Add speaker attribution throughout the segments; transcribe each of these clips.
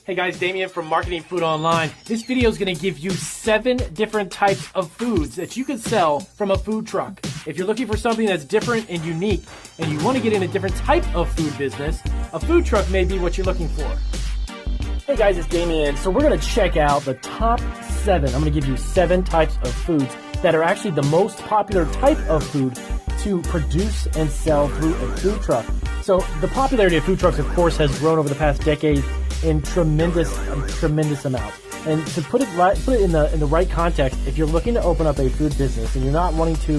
Speaker 1: Hey guys, Damien from Marketing Food Online. This video is going to give you 7 different types of foods that you can sell from a food truck. If you're looking for something that's different and unique and you want to get in a different type of food business, a food truck may be what you're looking for. Hey guys, it's Damien. So we're going to check out the top 7. I'm going to give you 7 types of foods that are actually the most popular type of food to produce and sell through a food truck. So the popularity of food trucks, of course, has grown over the past decade in tremendous amount. And to put it in the right context, if you're looking to open up a food business and you're not wanting to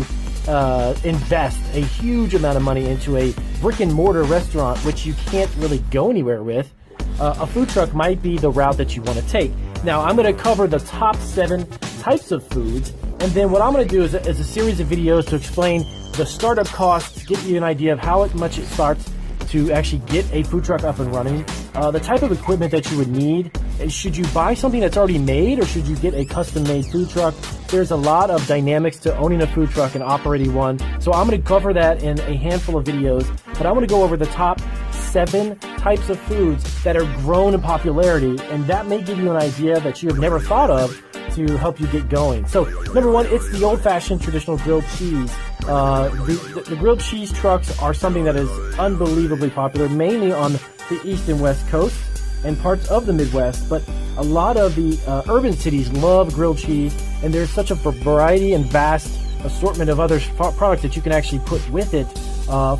Speaker 1: invest a huge amount of money into a brick and mortar restaurant, which you can't really go anywhere with, a food truck might be the route that you want to take. Now, I'm going to cover the top 7 types of foods, and then what I'm going to do is a series of videos to explain the startup costs, give you an idea of how much it starts to actually get a food truck up and running, the type of equipment that you would need. Should you buy something that's already made, or should you get a custom-made food truck? There's a lot of dynamics to owning a food truck and operating one, so I'm going to cover that in a handful of videos, but I'm going to go over the top 7 types of foods that are grown in popularity, and that may give you an idea that you have never thought of to help you get going. So, number 1, it's the old-fashioned traditional grilled cheese. The grilled cheese trucks are something that is unbelievably popular, mainly on the East and West Coast and parts of the Midwest, but a lot of the urban cities love grilled cheese, and there's such a variety and vast assortment of other products that you can actually put with it,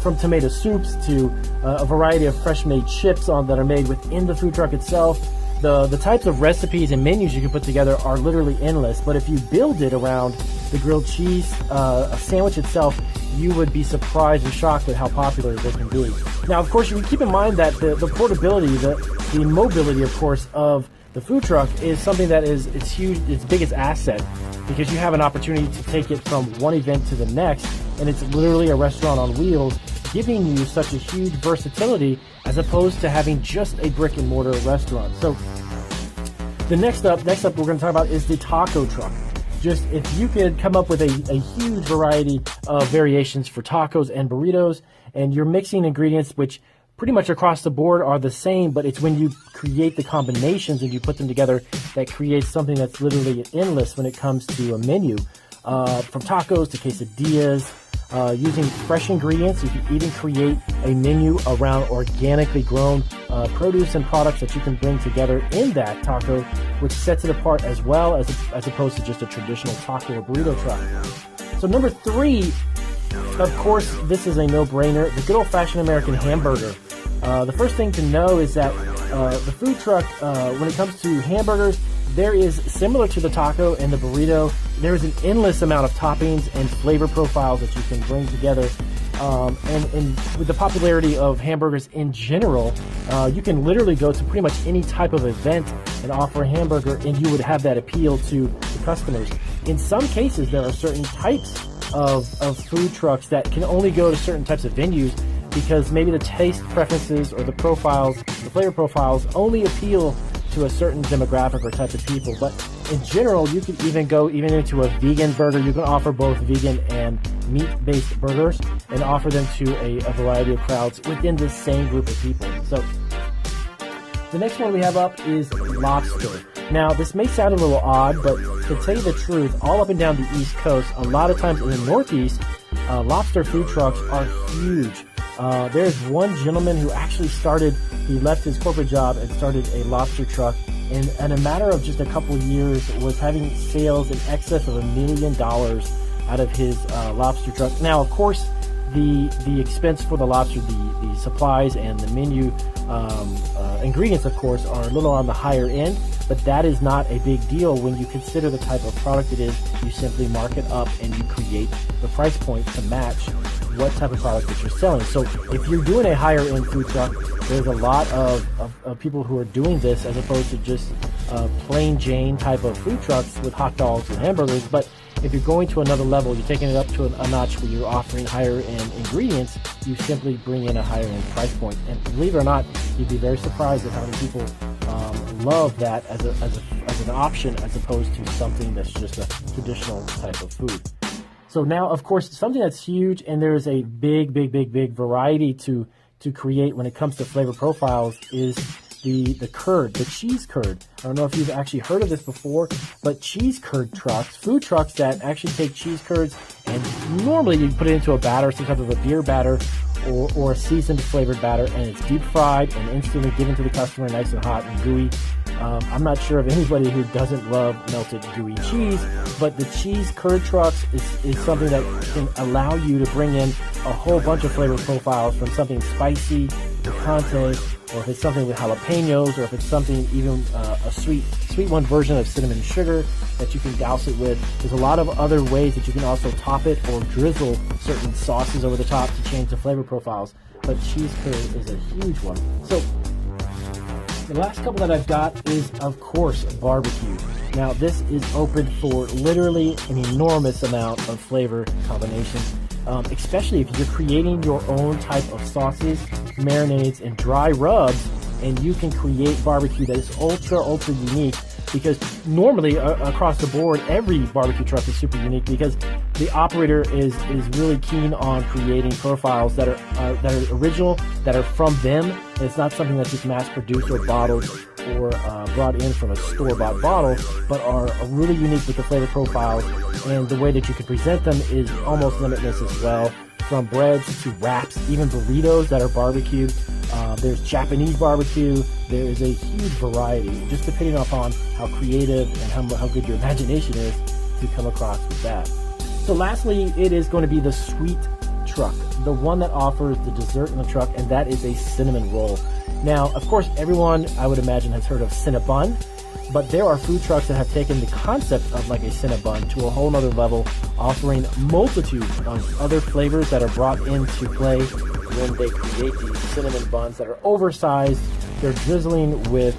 Speaker 1: from tomato soups to a variety of fresh-made chips that are made within the food truck itself. The types of recipes and menus you can put together are literally endless, but if you build it around the grilled cheese a sandwich itself, you would be surprised and shocked at how popular they can be. Now, of course, you keep in mind that the portability, the mobility, of course, of the food truck is something that is its huge, its biggest asset, because you have an opportunity to take it from one event to the next, and it's literally a restaurant on wheels, giving you such a huge versatility as opposed to having just a brick and mortar restaurant. So the next up we're going to talk about is the taco truck. Just if you could come up with a huge variety of variations for tacos and burritos, and you're mixing ingredients which pretty much across the board are the same, but it's when you create the combinations and you put them together that creates something that's literally endless when it comes to a menu. From tacos to quesadillas, using fresh ingredients, you can even create a menu around organically grown produce and products that you can bring together in that taco, which sets it apart as well as opposed to just a traditional taco or burrito truck. So number 3, of course, this is a no-brainer, the good old-fashioned American hamburger. The first thing to know is that the food truck, when it comes to hamburgers, there is, similar to the taco and the burrito, there is an endless amount of toppings and flavor profiles that you can bring together. And with the popularity of hamburgers in general, you can literally go to pretty much any type of event and offer a hamburger, and you would have that appeal to the customers. In some cases, there are certain types of food trucks that can only go to certain types of venues because maybe the taste preferences or the profiles, the flavor profiles only appeal to a certain demographic or type of people. But in general, you can even go into a vegan burger. You can offer both vegan and meat-based burgers and offer them to a variety of crowds within the same group of people. So the next one we have up is Lobster. Now, this may sound a little odd, but to tell you the truth, all up and down the East Coast, a lot of times in the Northeast, lobster food trucks are huge. There's one gentleman who actually he left his corporate job and started a lobster truck, and in a matter of just a couple of years was having sales in excess of $1 million out of his lobster truck. Now, of course, the expense for the lobster, the supplies and the menu ingredients, of course, are a little on the higher end, but that is not a big deal when you consider the type of product it is. You simply mark it up and you create the price point to match what type of product that you're selling. So if you're doing a higher end food truck, there's a lot of people who are doing this as opposed to just plain Jane type of food trucks with hot dogs and hamburgers. But if you're going to another level, you're taking it up to a notch where you're offering higher end ingredients, you simply bring in a higher end price point. And believe it or not, you'd be very surprised at how many people love that as an option as opposed to something that's just a traditional type of food. So now, of course, something that's huge, and there is a big variety to create when it comes to flavor profiles, is the curd, the cheese curd. I don't know if you've actually heard of this before, but cheese curd trucks, food trucks that actually take cheese curds, and normally you put it into a batter, some type of a beer batter or a seasoned flavored batter, and it's deep fried and instantly given to the customer nice and hot and gooey. I'm not sure of anybody who doesn't love melted gooey cheese, but the cheese curd trucks is something that can allow you to bring in a whole bunch of flavor profiles, from something spicy to picante, or if it's something with jalapenos, or if it's something even a sweet one version of cinnamon sugar that you can douse it with. There's a lot of other ways that you can also top it or drizzle certain sauces over the top to change the flavor profiles, but cheese curd is a huge one. So the last couple that I've got is, of course, barbecue. Now, this is open for literally an enormous amount of flavor combinations, especially if you're creating your own type of sauces, marinades, and dry rubs, and you can create barbecue that is ultra unique, because normally across the board, every barbecue truck is super unique because the operator is really keen on creating profiles that are original, that are from them. And it's not something that's just mass produced or bottled or brought in from a store-bought bottle, but are really unique with the flavor profiles, and the way that you can present them is almost limitless as well. From breads to wraps, even burritos that are barbecued. There's Japanese barbecue. There is a huge variety, just depending upon how creative and how good your imagination is to come across with that. So lastly, it is going to be the sweet truck, the one that offers the dessert in the truck, and that is a cinnamon roll. Now, of course, everyone, I would imagine, has heard of Cinnabon, but there are food trucks that have taken the concept of like a Cinnabon to a whole nother level, offering multitudes of other flavors that are brought into play when they create these cinnamon buns that are oversized. They're drizzling with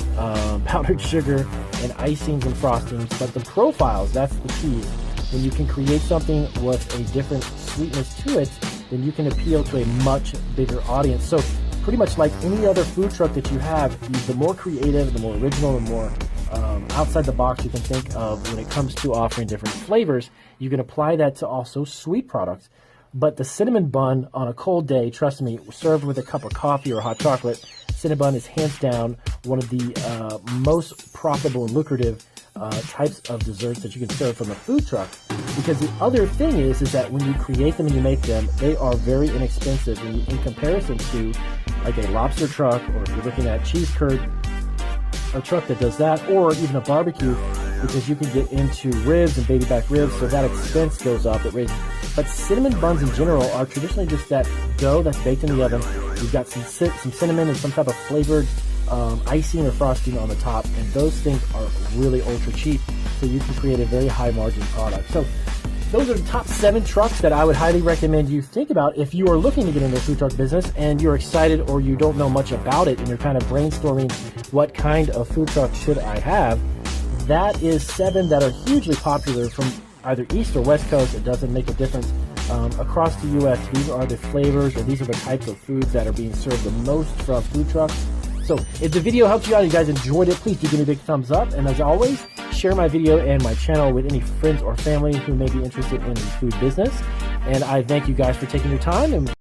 Speaker 1: powdered sugar and icings and frostings, but the profiles, that's the key. When you can create something with a different sweetness to it, then you can appeal to a much bigger audience. So pretty much like any other food truck that you have, the more creative, the more original, the more outside the box you can think of when it comes to offering different flavors, you can apply that to also sweet products. But the cinnamon bun on a cold day, trust me, served with a cup of coffee or hot chocolate, cinnamon is hands down one of the most profitable and lucrative types of desserts that you can serve from a food truck. Because the other thing is that when you create them and you make them, they are very inexpensive in comparison to like a lobster truck, or if you're looking at cheese curd, a truck that does that, or even a barbecue, because you can get into ribs and baby back ribs, so that expense goes up. But cinnamon buns in general are traditionally just that dough that's baked in the oven. You've got some cinnamon and some type of flavored icing or frosting on the top, and those things are really ultra cheap, so you can create a very high margin product. So those are the top 7 trucks that I would highly recommend you think about if you are looking to get into the food truck business and you're excited, or you don't know much about it and you're kind of brainstorming what kind of food truck should I have. That is 7 that are hugely popular from either East or West Coast. It doesn't make a difference. Across the U.S., these are the flavors, or these are the types of foods that are being served the most from food trucks. So if the video helped you out, you guys enjoyed it, please do give me a big thumbs up. And as always, share my video and my channel with any friends or family who may be interested in the food business. And I thank you guys for taking your time and